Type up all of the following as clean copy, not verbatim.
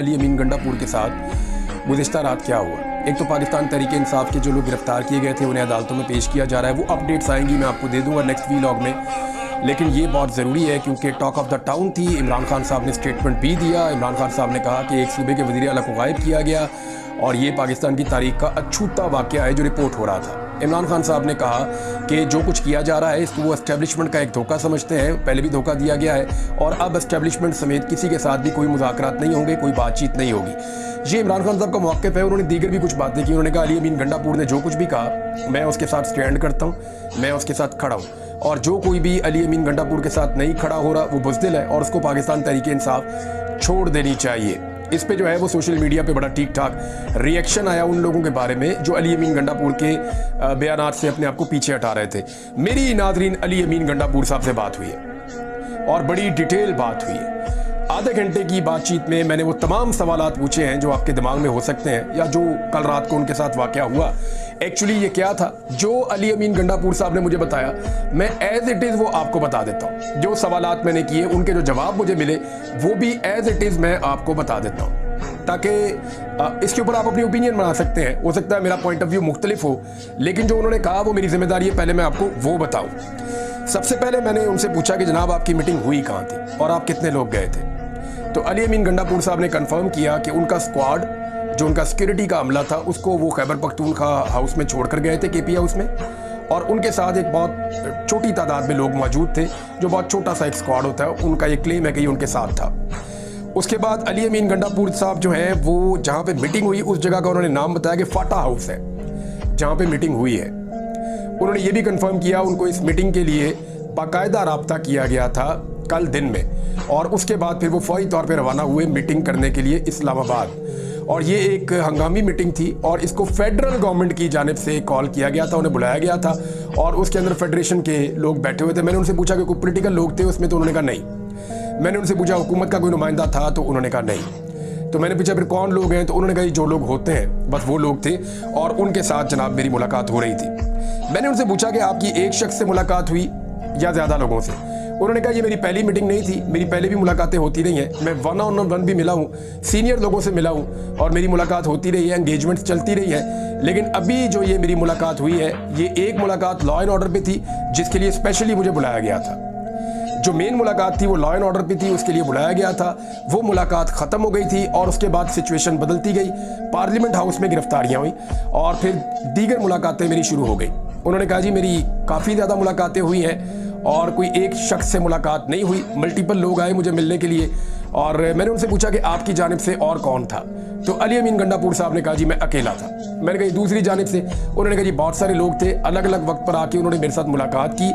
अली अमीन गंडापुर के साथ गुज़िश्ता रात क्या हुआ। एक तो पाकिस्तान तहरीक इंसाफ के जो लोग गिरफ्तार किए गए थे उन्हें अदालतों में पेश किया जा रहा है, वो अपडेट्स आएंगी, मैं आपको दे दूंगा नेक्स्ट व्लॉग में। लेकिन ये बहुत ज़रूरी है क्योंकि टॉक ऑफ द टाउन थी। इमरान खान साहब ने स्टेटमेंट भी दिया। इमरान खान साहब ने कहा कि एक सूबे के वज़ीर आला को गायब किया गया और ये पाकिस्तान की तारीख का अछूता वाक़या है जो रिपोर्ट हो रहा था। इमरान खान साहब ने कहा कि जो कुछ किया जा रहा है इसको वो एस्टेब्लिशमेंट का एक धोखा समझते हैं, पहले भी धोखा दिया गया है और अब एस्टेब्लिशमेंट समेत किसी के साथ भी कोई मुज़ाकरात नहीं होंगे, कोई बातचीत नहीं होगी। ये इमरान खान साहब का मौक़िफ़ है। उन्होंने दीगर भी कुछ बातें की। उन्होंने कहा अली अमीन गंडापुर ने जो कुछ भी कहा मैं उसके साथ स्टैंड करता हूँ, मैं उसके साथ खड़ा हूँ और जो कोई भी अली अमीन गंडापुर के साथ नहीं खड़ा हो रहा वो बुज़दिल है और उसको पाकिस्तान तहरीक इंसाफ छोड़ देनी चाहिए। इस पे जो है वो सोशल मीडिया पे बड़ा ठीक ठाक रिएक्शन आया उन लोगों के बारे में जो अली अमीन गंडापुर के बयानात से अपने आप को पीछे हटा रहे थे। मेरी नाज़रीन अली अमीन गंडापुर साहब से बात हुई है और बड़ी डिटेल बात हुई है। आधे घंटे की बातचीत में मैंने वो तमाम सवालात पूछे हैं जो आपके दिमाग में हो सकते हैं या जो कल रात को उनके साथ वाक़या हुआ एक्चुअली ये क्या था। जो अली अमीन गंडापुर साहब ने मुझे बताया मैं एज इट इज़ वो आपको बता देता हूँ। जो सवालात मैंने किए उनके जो जवाब मुझे मिले वो भी एज इट इज़ मैं आपको बता देता हूँ ताकि इसके ऊपर आप अपनी ओपिनियन बना सकते हैं। हो सकता है मेरा पॉइंट ऑफ व्यू मुख्तलिफ हो लेकिन जो उन्होंने कहा वो मेरी जिम्मेदारी है पहले मैं आपको वो बताऊँ। सबसे पहले मैंने उनसे पूछा कि जनाब आपकी मीटिंग हुई कहाँ थी और आप कितने लोग गए थे। तो अली अमीन गंडापुर साहब ने कंफर्म किया कि उनका स्क्वाड जो उनका सिक्योरिटी का अमला था उसको वो खैबर पख्तूनख्वा हाउस में छोड़कर गए थे, केपी हाउस में, और उनके साथ एक बहुत छोटी तादाद में लोग मौजूद थे जो बहुत छोटा सा एक स्क्वाड होता है। उनका ये क्लेम है कि ये उनके साथ था। उसके बाद अली अमीन गंडापुर साहब जो है वो जहाँ पे मीटिंग हुई उस जगह का उन्होंने नाम बताया कि फाटा हाउस है जहाँ पे मीटिंग हुई है। उन्होंने ये भी कंफर्म किया उनको इस मीटिंग के लिए बाकायदा राब्ता किया गया था कल दिन में और उसके बाद फिर वो फौरी तौर पे रवाना हुए मीटिंग करने के लिए इस्लामाबाद। और ये एक हंगामी मीटिंग थी और इसको फेडरल गवर्नमेंट की जानिब से कॉल किया गया था, उन्हें बुलाया गया था और उसके अंदर फेडरेशन के लोग बैठे हुए थे। मैंने उनसे पूछा कि कोई पोलिटिकल लोग थे उसमें, तो उन्होंने कहा नहीं। मैंने उनसे पूछा हुकूमत का कोई नुमाइंदा था, तो उन्होंने कहा नहीं। तो मैंने पूछा फिर कौन लोग हैं, तो उन्होंने कहा जो लोग होते हैं बस वो लोग थे और उनके साथ जनाब मेरी मुलाकात हो रही थी। मैंने उनसे पूछा कि आपकी एक शख्स से मुलाकात हुई या ज़्यादा लोगों से। उन्होंने कहा ये मेरी पहली मीटिंग नहीं थी, मेरी पहले भी मुलाकातें होती रही हैं, मैं 1-on-1 भी मिला हूँ, सीनियर लोगों से मिला हूँ और मेरी मुलाकात होती रही है, एंगेजमेंट्स चलती रही है। लेकिन अभी जो ये मेरी मुलाकात हुई है ये एक मुलाकात लॉ एंड ऑर्डर पे थी जिसके लिए स्पेशली मुझे बुलाया गया था। जो मेन मुलाकात थी वो लॉ एंड ऑर्डर पे थी, उसके लिए बुलाया गया था। वो मुलाकात ख़त्म हो गई थी और उसके बाद सिचुएशन बदलती गई, पार्लियामेंट हाउस में गिरफ्तारियाँ हुई और फिर दीगर मुलाकातें मेरी शुरू हो गई। उन्होंने कहा जी मेरी काफ़ी ज़्यादा मुलाकातें हुई हैं और कोई एक शख्स से मुलाकात नहीं हुई, मल्टीपल लोग आए मुझे मिलने के लिए। और मैंने उनसे पूछा कि आपकी जानिब से और कौन था, तो अली अमीन गंडापुर साहब ने कहा जी मैं अकेला था। मैंने कहा दूसरी जानिब से, उन्होंने कहा जी बहुत सारे लोग थे, अलग अलग वक्त पर आके उन्होंने मेरे साथ मुलाकात की।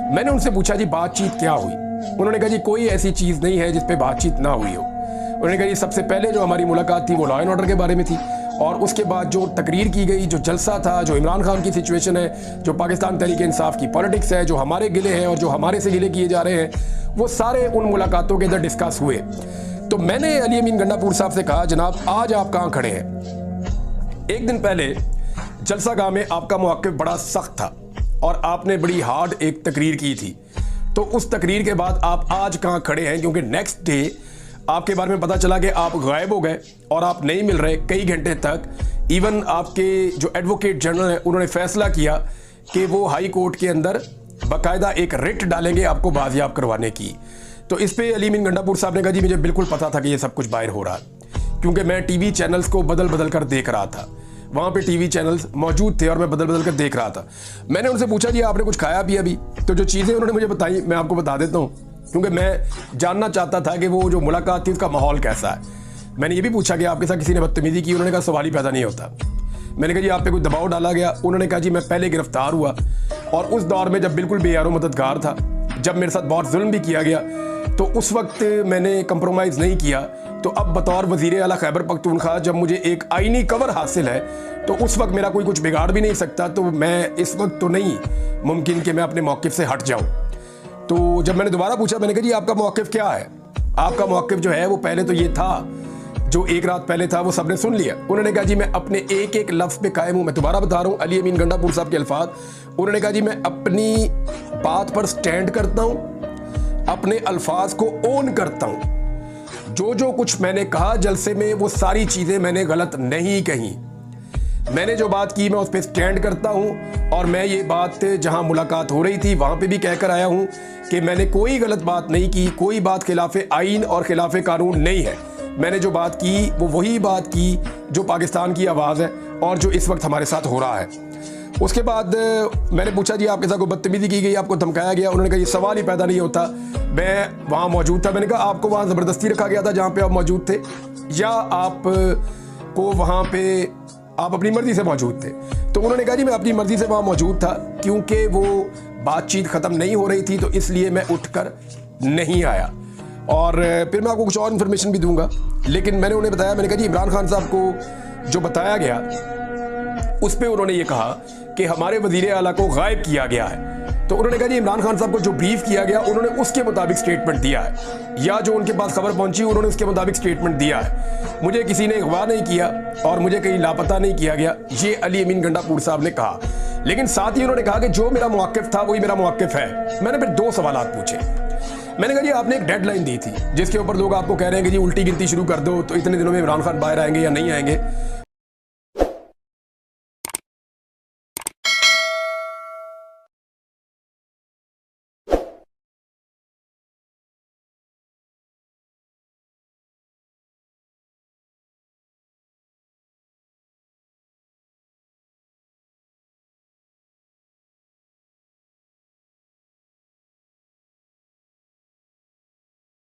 मैंने उनसे पूछा जी बातचीत क्या हुई। उन्होंने कहा जी कोई ऐसी चीज़ नहीं है जिस पर बातचीत ना हुई हो। उन्होंने कहा जी सबसे पहले जो हमारी मुलाकात थी वो लॉ एंड ऑर्डर के बारे में थी और उसके बाद जो तकरीर की गई, जो जलसा था, जो इमरान खान की सिचुएशन है, जो पाकिस्तान तहरीक इंसाफ की पॉलिटिक्स है, जो हमारे गिले हैं और जो हमारे से गिले किए जा रहे हैं, वो सारे उन मुलाकातों के अंदर डिस्कस हुए। तो मैंने अली अमीन गंडापुर साहब से कहा जनाब आज आप कहाँ खड़े हैं। एक दिन पहले जलसा गाह में आपका मौक़िफ़ बड़ा सख्त था और आपने बड़ी हार्ड एक तकरीर की थी, तो उस तकरीर के बाद आप आज कहाँ खड़े हैं, क्योंकि नेक्स्ट डे आपके बारे में पता चला कि आप गायब हो गए और आप नहीं मिल रहे कई घंटे तक। इवन आपके जो एडवोकेट जनरल हैं उन्होंने फैसला किया कि वो हाई कोर्ट के अंदर बाकायदा एक रिट डालेंगे आपको बाजियाब करवाने की। तो इस पे अली अमीन गंडापुर साहब ने कहा जी मुझे बिल्कुल पता था कि ये सब कुछ बाहर हो रहा है क्योंकि मैं टीवी चैनल्स को बदल बदल कर देख रहा था। वहाँ पे टीवी चैनल्स मौजूद थे और मैं बदल बदल कर देख रहा था। मैंने उनसे पूछा जी आपने कुछ खाया पिया भी, तो जो चीज़ें उन्होंने मुझे बताई मैं आपको बता देता हूँ क्योंकि मैं जानना चाहता था कि वो जो मुलाकात थी उसका माहौल कैसा है। मैंने ये भी पूछा कि आपके साथ किसी ने बदतमीजी की। उन्होंने कहा सवाल ही पैदा नहीं होता। मैंने कहा जी आप पे कोई दबाव डाला गया। उन्होंने कहा जी मैं पहले गिरफ्तार हुआ और उस दौर में जब बिल्कुल बेयारो मददगार था, जब मेरे साथ बहुत जुल्म भी किया गया, तो उस वक्त मैंने कंप्रोमाइज़ नहीं किया। तो अब बतौर वज़ीर आला खैबर पख्तूनख्वा जब मुझे एक आईनी कवर हासिल है तो उस वक्त मेरा कोई कुछ बिगाड़ भी नहीं सकता। तो मैं इस वक्त तो नहीं मुमकिन कि मैं अपने मौक़िफ़ से हट जाऊँ। तो जब मैंने दोबारा पूछा मैंने कहा जी आपका मौक़िफ़ क्या है। आपका मौक़िफ़ जो है वो पहले तो ये था जो एक रात पहले था वो सबने सुन लिया। उन्होंने कहा जी मैं अपने एक एक लफ्ज़ पे कायम हूँ। मैं दोबारा बता रहा हूँ अली अमीन गंडापुर साहब के अल्फाज। उन्होंने कहा जी मैं अपनी बात पर स्टैंड करता हूँ, अपने अल्फाज को ओन करता हूँ। जो कुछ मैंने कहा जलसे में वो सारी चीज़ें मैंने गलत नहीं कही। मैंने जो बात की मैं उस पर स्टैंड करता हूँ और मैं ये बात जहाँ मुलाकात हो रही थी वहाँ पे भी कहकर आया हूँ कि मैंने कोई गलत बात नहीं की, कोई बात खिलाफ आइन और खिलाफ कानून नहीं है। मैंने जो बात की वो वही बात की जो पाकिस्तान की आवाज़ है और जो इस वक्त हमारे साथ हो रहा है। उसके बाद मैंने पूछा जी आपके साथ कोई बदतमीजी की गई, आपको धमकाया गया? उन्होंने कहा ये सवाल ही पैदा नहीं होता, मैं वहाँ मौजूद था। मैंने कहा आपको वहाँ ज़बरदस्ती रखा गया था जहाँ पे आप मौजूद थे, या आप को वहाँ पे आप अपनी मर्ज़ी से मौजूद थे? तो उन्होंने कहा जी मैं अपनी मर्ज़ी से वहाँ मौजूद था, क्योंकि वो बातचीत ख़त्म नहीं हो रही थी तो इसलिए मैं उठकर नहीं आया। और फिर मैं आपको कुछ और इन्फॉर्मेशन भी दूंगा, लेकिन मैंने उन्हें बताया, मैंने कहा जी इमरान खान साहब को जो बताया गया उस पर उन्होंने ये कहा कि हमारे वज़ीर आला को गायब किया गया है। तो उन्होंने कहा जी इमरान खान साहब को जो ब्रीफ किया गया उन्होंने उसके मुताबिक स्टेटमेंट दिया है, या जो उनके पास खबर पहुंची उन्होंने उसके मुताबिक स्टेटमेंट दिया है। मुझे किसी ने अगवा नहीं किया और मुझे कहीं लापता नहीं किया गया, ये अली अमीन गंडापुर साहब ने कहा। लेकिन साथ ही उन्होंने कहा कि जो मेरा मौक़िफ़ था वही मेरा मौक़िफ़ है। मैंने फिर 2 सवालात पूछे। मैंने कहा जी आपने एक डेडलाइन दी थी जिसके ऊपर लोग आपको कह रहे हैं कि जी उल्टी गिनती शुरू कर दो तो इतने दिनों में इमरान खान बाहर आएंगे या नहीं आएंगे।